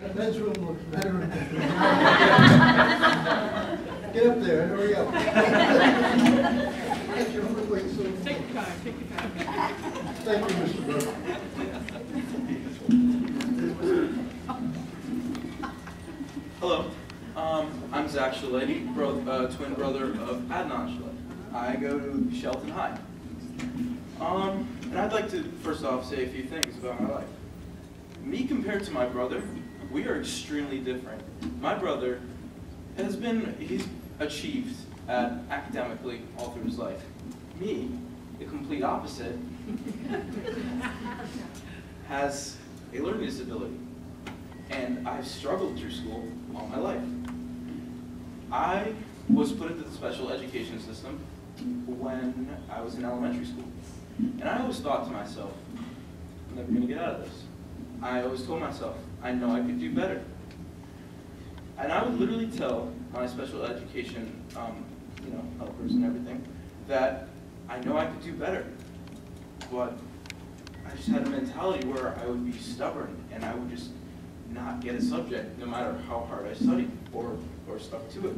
That bedroom looks better than that. Get up there, hurry up. Take your time, take your time. Thank you, Mr. Burke. Hello, I'm Zach Shelton, twin brother of Adnan Shelton. I go to Shelton High. And I'd like to first off say a few things about my life. Me compared to my brother, we are extremely different. My brother he's achieved academically all through his life. Me, the complete opposite, has a learning disability. And I've struggled through school all my life. I was put into the special education system when I was in elementary school. And I always thought to myself, I'm never going to get out of this. I always told myself, I know I could do better. And I would literally tell my special education helpers and everything that I know I could do better. But I just had a mentality where I would be stubborn and I would just not get a subject no matter how hard I studied or stuck to it.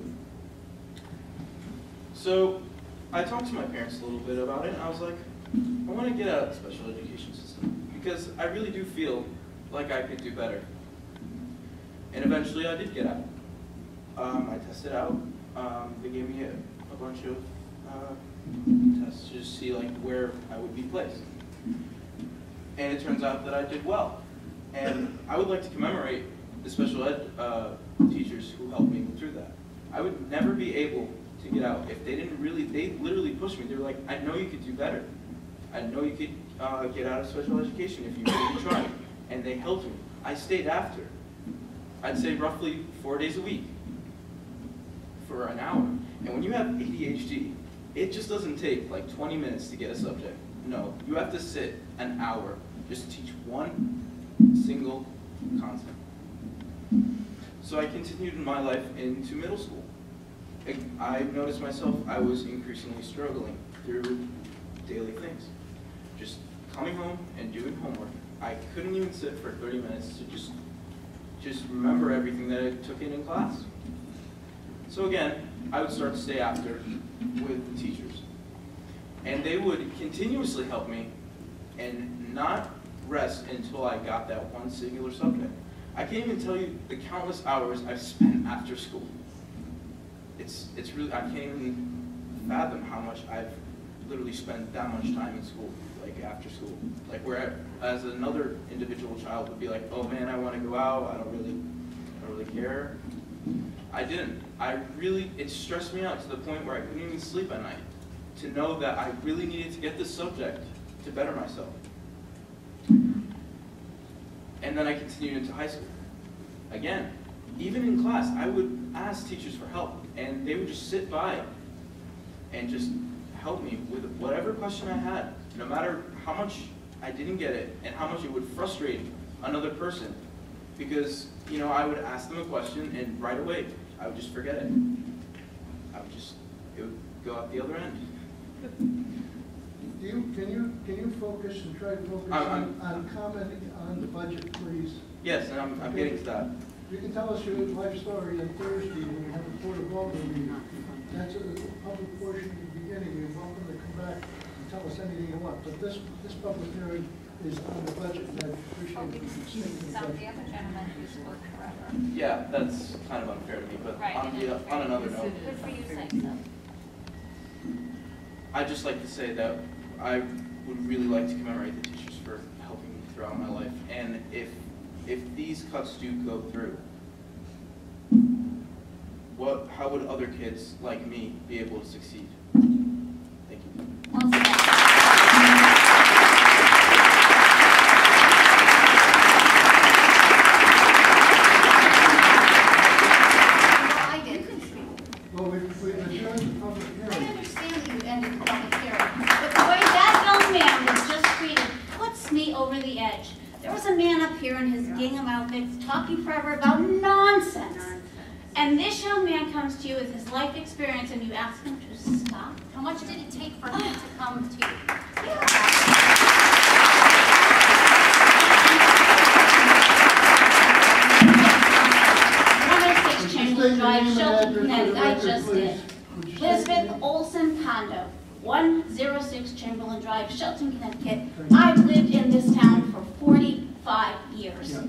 So I talked to my parents a little bit about it and I was like, I want to get out of the special education system because I really do feel like I could do better. And eventually I did get out. I tested out. They gave me a bunch of tests to just see where I would be placed. And it turns out that I did well. And I would like to commemorate the special ed teachers who helped me through that. I would never be able to get out if they literally pushed me. They were like, I know you could do better. I know you could get out of special education if you really tried. And they helped me. I stayed after. I'd say roughly 4 days a week for an hour. And when you have ADHD, it just doesn't take 20 minutes to get a subject. No, you have to sit an hour just to teach one single concept. So I continued in my life into middle school. I noticed myself, I was increasingly struggling through daily things. Just coming home and doing homework. I couldn't even sit for 30 minutes to just remember everything that I took in class. So again, I would start to stay after with the teachers. And they would continuously help me and not rest until I got that one singular subject. I can't even tell you the countless hours I've spent after school. It's really, I can't even fathom how much I've literally spent that much time in school, after school. Where as another individual child would be like, oh man, I want to go out, I don't really care. I didn't. It stressed me out to the point where I couldn't even sleep at night to know that I really needed to get this subject to better myself. And then I continued into high school. Again, even in class, I would ask teachers for help, and they would just sit by and just help me with whatever question I had, no matter how much I didn't get it and how much it would frustrate another person. Because, I would ask them a question, and right away, I would just forget it. It would go out the other end. Can you focus and try to focus on commenting on the budget, please? Yes, and I'm getting to that. You can tell us your life story on Thursday when we have a Port of Alderman meeting. That's a public portion at the beginning. You're welcome to come back and tell us anything you want. But this public hearing is on the budget, and I appreciate you sticking to the budget. The other gentleman who spoke forever. Yeah, that's kind of unfair to me, but Right, on another note. Good for you saying so. I'd just like to say that I would really like to commemorate the teachers for helping me throughout my life. And if these cuts do go through, how would other kids like me be able to succeed? Thank you. Once again. Well, we adjourned the public I hearing. understand that you ended the public hearing, but the way that young man was just treated puts me over the edge. There was a man up here in his gingham outfits talking forever about nonsense. And this young man comes to you with his life experience and you ask him to stop. How much did it take for him to come to you? Drive, name and Shelton, address for the Connecticut. I record, just please? did. Would you state your Elizabeth name? Olson Condo, 106 Chamberlain Drive, Shelton, Connecticut. Thank you. I've lived in this town for 45 years. Yeah.